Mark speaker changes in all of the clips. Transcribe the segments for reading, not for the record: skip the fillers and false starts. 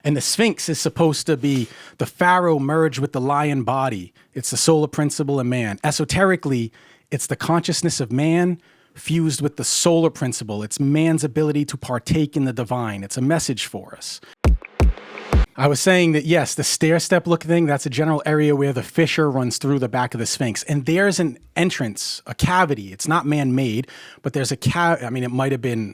Speaker 1: And the Sphinx is supposed to be the pharaoh merged with the lion body. It's the solar principle of man. Esoterically, it's the consciousness of man fused with the solar principle. It's man's ability to partake in the divine. It's a message for us. I was saying that, yes, the stair-step look thing, that's a general area where the fissure runs through the back of the Sphinx. And there's an entrance, a cavity. It's not man-made, but there's a I mean, it might have been,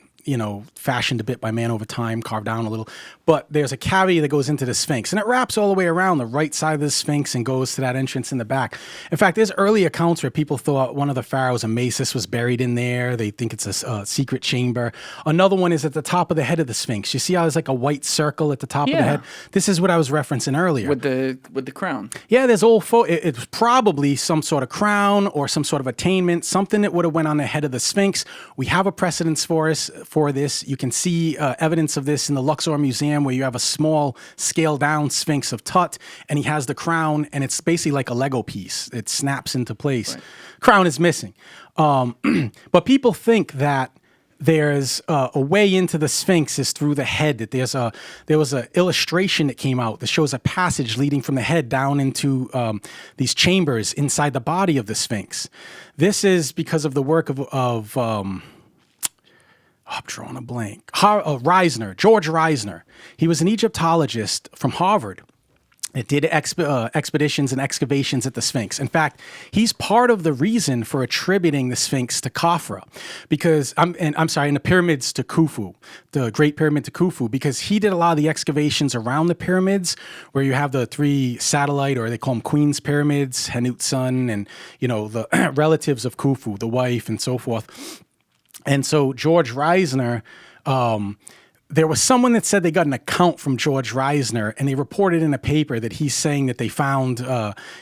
Speaker 1: fashioned a bit by man over time, carved down a little. But there's a cavity that goes into the Sphinx, and it wraps all the way around the right side of the Sphinx and goes to that entrance in the back. In fact, there's early accounts where people thought one of the pharaohs, Amasis, was buried in there. They think it's a secret chamber. Another one is at the top of the head of the Sphinx. You see how there's like a white circle at the top of the head? This is what I was referencing earlier.
Speaker 2: With the crown.
Speaker 1: Yeah, there's it's probably some sort of crown or some sort of attainment, something that would have went on the head of the Sphinx. We have a precedence for this. You can see evidence of this in the Luxor Museum, where you have a small scaled down Sphinx of Tut, and he has the crown, and it's basically like a Lego piece. It snaps into place. Right. Crown is missing. But people think that there's a way into the Sphinx is through the head, that there was an illustration that came out that shows a passage leading from the head down into these chambers inside the body of the Sphinx. This is because of the work of I'm drawing a blank. Reisner, George Reisner. He was an Egyptologist from Harvard. It did expeditions and excavations at the Sphinx. In fact, he's part of the reason for attributing the Sphinx to Khafra, because and the pyramids to Khufu, the Great Pyramid to Khufu, because he did a lot of the excavations around the pyramids, where you have the 3 satellite, or they call them Queen's pyramids, Hanutsun, and the relatives of Khufu, the wife, and so forth. And so George Reisner, there was someone that said they got an account from George Reisner, and they reported in a paper that he's saying that they found,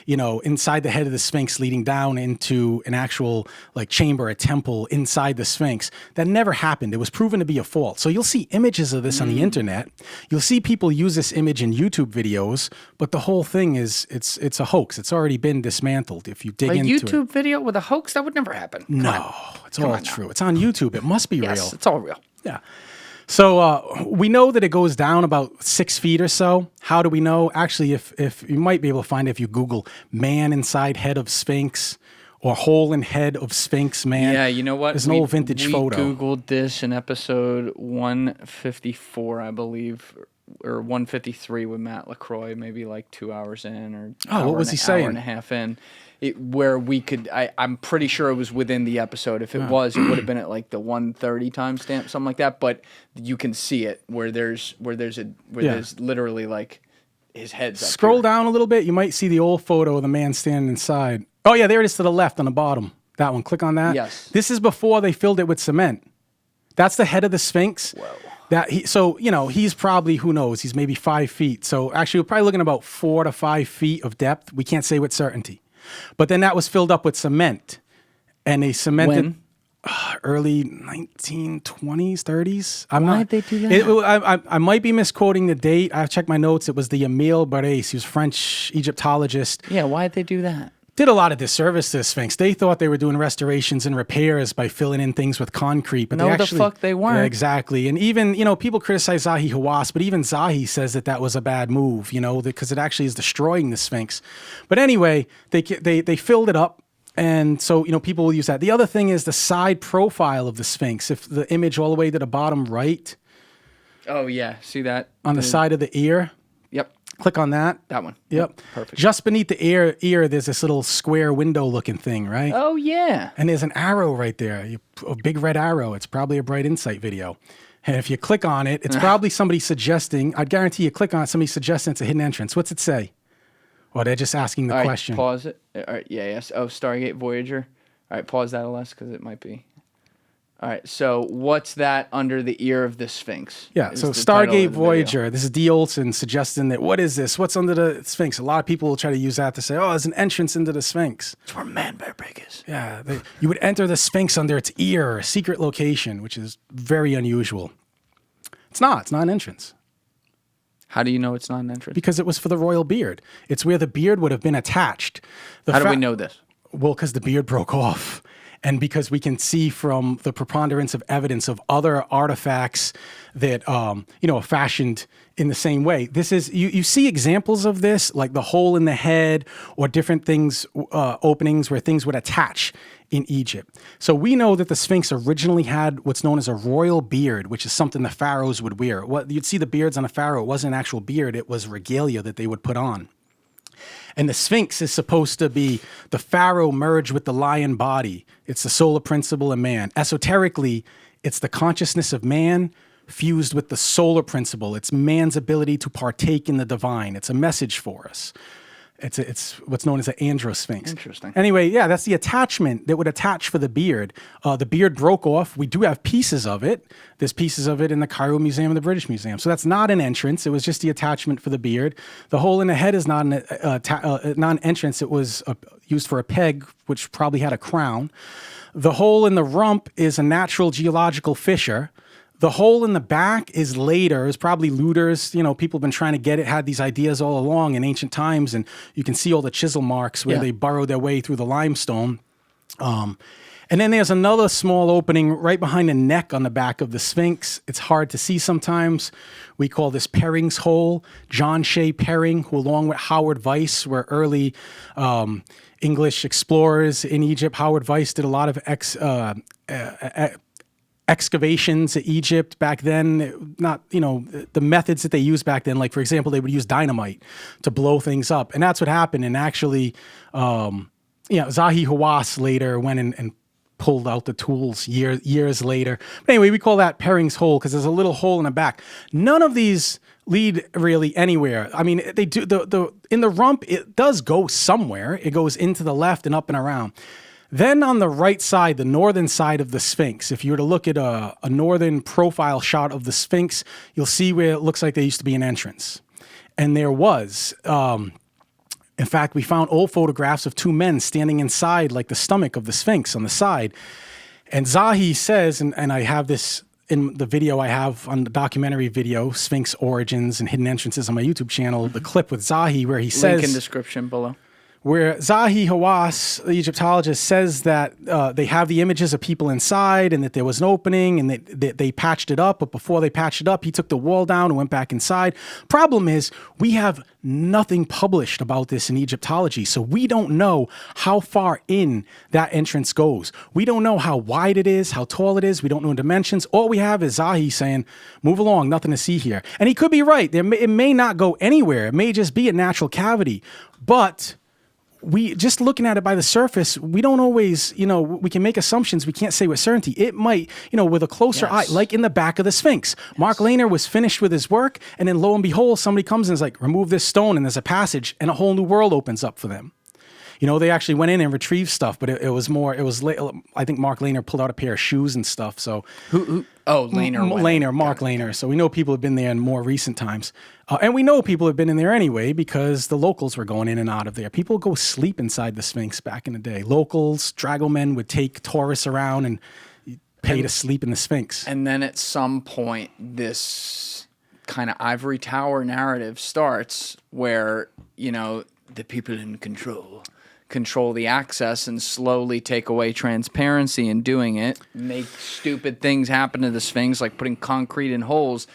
Speaker 1: inside the head of the Sphinx leading down into an actual chamber, a temple inside the Sphinx. That never happened. It was proven to be a false. So you'll see images of this on the internet. You'll see people use this image in YouTube videos, but the whole thing is it's a hoax. It's already been dismantled. If you dig into it.
Speaker 2: A YouTube video with a hoax? That would never happen.
Speaker 1: No, it's all true. It's on YouTube. It must be real.
Speaker 2: Yes, it's all real.
Speaker 1: Yeah. So we know that it goes down about 6 feet or so. How do we know? Actually, if you might be able to find it if you Google "man inside head of Sphinx" or "hole in head of Sphinx man."
Speaker 2: Yeah, you know what?
Speaker 1: There's an old vintage photo.
Speaker 2: We Googled this in episode 154, I believe, or 153 with Matt LaCroix, maybe 2 hours in, or
Speaker 1: what was he saying?
Speaker 2: Hour and a half in. Where we could, I'm pretty sure it was within the episode. If it was, it would have been at the 130 timestamp, something like that. But you can see it where there's literally his head's up.
Speaker 1: Scroll down a little bit, you might see the old photo of the man standing inside. Oh yeah, there it is to the left on the bottom. That one. Click on that.
Speaker 2: Yes.
Speaker 1: This is before they filled it with cement. That's the head of the Sphinx.
Speaker 2: Whoa.
Speaker 1: He's probably, who knows, he's maybe 5 feet. So actually, we're probably looking at about 4 to 5 feet of depth. We can't say with certainty. But then that was filled up with cement, and they cemented early 1920s, 30s.
Speaker 2: Why'd they do that?
Speaker 1: I might be misquoting the date. I've checked my notes. It was the Emile Barès. He was a French Egyptologist.
Speaker 2: Yeah, why'd they do that?
Speaker 1: Did a lot of disservice to the Sphinx. They thought they were doing restorations and repairs by filling in things with concrete, but
Speaker 2: the fuck they weren't.
Speaker 1: Yeah, exactly. And even, people criticize Zahi Hawass, but even Zahi says that was a bad move, because it actually is destroying the Sphinx. But anyway, they filled it up. And so, people will use that. The other thing is the side profile of the Sphinx. If the image all the way to the bottom right.
Speaker 2: Oh, yeah. See that?
Speaker 1: On the side of the ear.
Speaker 2: Yep.
Speaker 1: Click on that.
Speaker 2: That one.
Speaker 1: Yep.
Speaker 2: Perfect.
Speaker 1: Just beneath the ear, there's this little square window looking thing, right?
Speaker 2: Oh, yeah.
Speaker 1: And there's an arrow right there, a big red arrow. It's probably a Bright Insight video. And if you click on it, it's probably somebody suggesting, I'd guarantee you click on it, somebody suggesting it's a hidden entrance. What's it say? Well, they're just asking the question.
Speaker 2: Pause it. All right, yes. Oh, Stargate Voyager. All right, pause that, Les, because it might be. All right, so what's that under the ear of the Sphinx?
Speaker 1: Yeah, so Stargate Voyager. This is D. Olson suggesting that, what is this? What's under the Sphinx? A lot of people will try to use that to say, oh, there's an entrance into the Sphinx.
Speaker 2: It's where Man Bear Pig is.
Speaker 1: Yeah, you would enter the Sphinx under its ear, a secret location, which is very unusual. It's not an entrance.
Speaker 2: How do you know it's not an entrance?
Speaker 1: Because it was for the royal beard. It's where the beard would have been attached.
Speaker 2: How do we know this?
Speaker 1: Well, because the beard broke off. And because we can see from the preponderance of evidence of other artifacts that, are fashioned in the same way. This is, you see examples of this, like the hole in the head or different things, openings where things would attach in Egypt. So we know that the Sphinx originally had what's known as a royal beard, which is something the pharaohs would wear. You'd see the beards on a pharaoh. It wasn't an actual beard. It was regalia that they would put on. And the Sphinx is supposed to be the pharaoh merged with the lion body. It's the solar principle of man. Esoterically, it's the consciousness of man fused with the solar principle. It's man's ability to partake in the divine. It's a message for us. It's what's known as an androsphinx.
Speaker 2: Interesting.
Speaker 1: Anyway, yeah, that's the attachment that would attach for the beard. The beard broke off. We do have pieces of it. There's pieces of it in the Cairo Museum and the British Museum. So that's not an entrance. It was just the attachment for the beard. The hole in the head is not an entrance. It was used for a peg, which probably had a crown. The hole in the rump is a natural geological fissure. The hole in the back is later. It's probably looters. People have been trying to get it, had these ideas all along in ancient times, and you can see all the chisel marks where they burrowed their way through the limestone. And then there's another small opening right behind the neck on the back of the Sphinx. It's hard to see sometimes. We call this Perring's hole. John Shea Perring, who along with Howard Weiss were early English explorers in Egypt. Howard Weiss did a lot of excavations in Egypt back then, not, the methods that they used back then. Like, for example, they would use dynamite to blow things up. And that's what happened. And actually, Zahi Hawass later went and pulled out the tools years later. But anyway, we call that Perring's hole because there's a little hole in the back. None of these lead really anywhere. I mean, they do in the rump, it does go somewhere. It goes into the left and up and around. Then on the right side, the northern side of the Sphinx, if you were to look at a northern profile shot of the Sphinx, you'll see where it looks like there used to be an entrance. And there was. In fact, we found old photographs of two men standing inside, like the stomach of the Sphinx on the side. And Zahi says, and I have this in the video I have on the documentary video, Sphinx Origins and Hidden Entrances on my YouTube channel, the clip with Zahi where he says...
Speaker 2: Link in description below.
Speaker 1: Where Zahi Hawass, the Egyptologist, says that they have the images of people inside and that there was an opening and that they patched it up. But before they patched it up, he took the wall down and went back inside. Problem is, we have nothing published about this in Egyptology. So we don't know how far in that entrance goes. We don't know how wide it is, how tall it is. We don't know dimensions. All we have is Zahi saying, move along, nothing to see here. And he could be right. It may not go anywhere. It may just be a natural cavity. But... we just looking at it by the surface, we don't always, we can make assumptions. We can't say with certainty. It might, with a closer eye, like in the back of the Sphinx. Yes. Mark Lehner was finished with his work, and then lo and behold, somebody comes and is like, remove this stone, and there's a passage, and a whole new world opens up for them. They actually went in and retrieved stuff, but it was more, I think Mark Lehner pulled out a pair of shoes and stuff. So
Speaker 2: who? Oh, Lehner.
Speaker 1: Mark Lehner. So we know people have been there in more recent times. And we know people have been in there anyway because the locals were going in and out of there. People go sleep inside the Sphinx back in the day. Locals, dragomen would take tourists around and pay to sleep in the Sphinx. And
Speaker 2: then at some point, this kind of ivory tower narrative starts where, the people in control the access and slowly take away transparency in doing it, make stupid things happen to the Sphinx, like putting concrete in holes,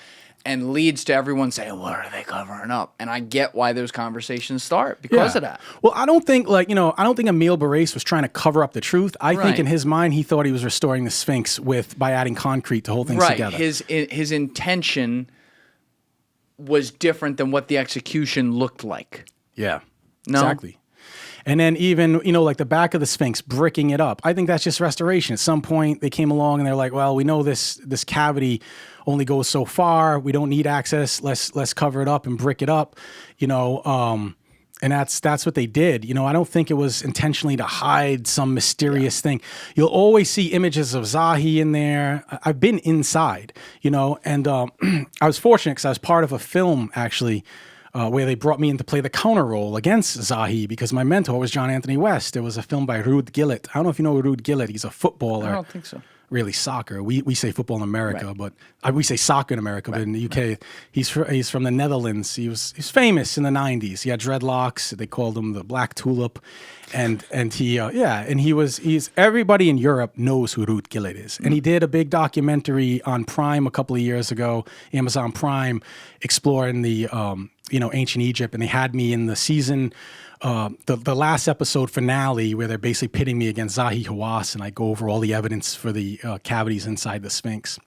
Speaker 2: and leads to everyone saying, what are they covering up? And I get why those conversations start because of that.
Speaker 1: Well, I don't think Emile Barrace was trying to cover up the truth. I think in his mind, he thought he was restoring the Sphinx by adding concrete to hold things together.
Speaker 2: His intention was different than what the execution looked like.
Speaker 1: Yeah,
Speaker 2: no?
Speaker 1: Exactly. And then even, like the back of the Sphinx, bricking it up. I think that's just restoration. At some point, they came along and they're like, well, we know this cavity only goes so far. We don't need access. Let's cover it up and brick it up, and that's what they did. I don't think it was intentionally to hide some mysterious thing. You'll always see images of Zahi in there. I've been inside, and I was fortunate because I was part of a film, actually, where they brought me in to play the counter role against Zahi because my mentor was John Anthony West. There was a film by Ruud Gillett. I don't know if you know Ruud Gillett. He's a footballer.
Speaker 2: I don't think so.
Speaker 1: really soccer. We say football in America, but we say soccer in America. But in the UK, he's from the Netherlands. He's famous in the '90s. He had dreadlocks. They called him the Black Tulip, and he's everybody in Europe knows who Ruud Gullit is. And he did a big documentary on Prime a couple of years ago, Amazon Prime, exploring the ancient Egypt, and they had me in the season. The last episode finale where they're basically pitting me against Zahi Hawass, and I go over all the evidence for the cavities inside the Sphinx.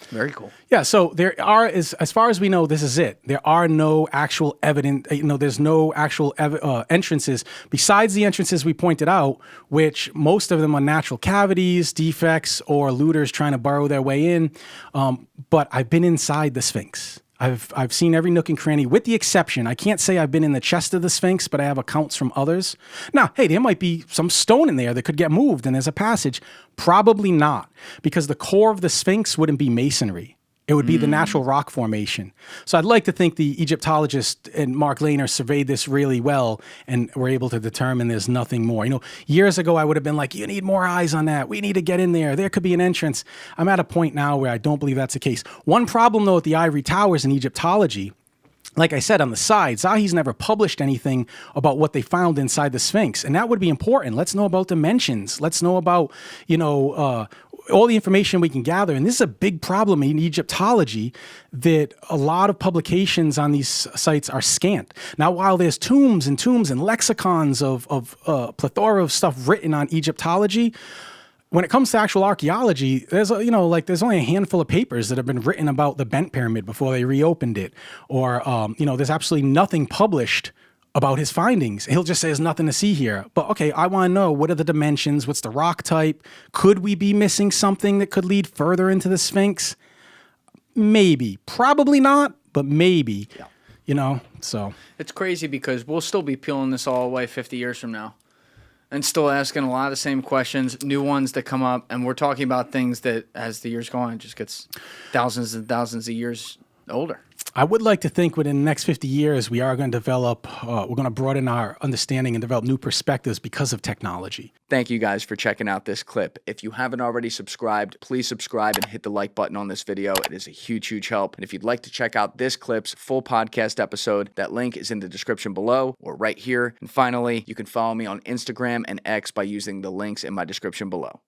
Speaker 2: Very cool.
Speaker 1: Yeah, so there are, as far as we know, this is it. There are no actual evidence, there's no actual entrances besides the entrances we pointed out, which most of them are natural cavities, defects, or looters trying to burrow their way in. But I've been inside the Sphinx. I've seen every nook and cranny, with the exception, I can't say I've been in the chest of the Sphinx, but I have accounts from others. Now, hey, there might be some stone in there that could get moved and there's a passage. Probably not, because the core of the Sphinx wouldn't be masonry. It would be the natural rock formation. So I'd like to think the Egyptologist and Mark Lehner surveyed this really well and were able to determine there's nothing more. Years ago, I would have been like, you need more eyes on that. We need to get in there. There could be an entrance. I'm at a point now where I don't believe that's the case. One problem, though, with the ivory towers in Egyptology, like I said, on the side, Zahi's never published anything about what they found inside the Sphinx. And that would be important. Let's know about dimensions. Let's know about, all the information we can gather. And this is a big problem in Egyptology, that a lot of publications on these sites are scant. Now, while there's tombs and lexicons of plethora of stuff written on Egyptology, when it comes to actual archaeology, there's only a handful of papers that have been written about the Bent Pyramid before they reopened it, or there's absolutely nothing published about his findings. He'll just say there's nothing to see here. But okay, I want to know, what are the dimensions? What's the rock type? Could we be missing something that could lead further into the Sphinx? Maybe. Probably not, but maybe. Yeah. So. It's
Speaker 2: crazy because we'll still be peeling this all away 50 years from now and still asking a lot of the same questions, new ones that come up. And we're talking about things that, as the years go on, it just gets thousands and thousands of years older.
Speaker 1: I would like to think within the next 50 years, we are going to develop, we're going to broaden our understanding and develop new perspectives because of technology.
Speaker 2: Thank you guys for checking out this clip. If you haven't already subscribed, please subscribe and hit the like button on this video. It is a huge, huge help. And if you'd like to check out this clip's full podcast episode, that link is in the description below or right here. And finally, you can follow me on Instagram and X by using the links in my description below.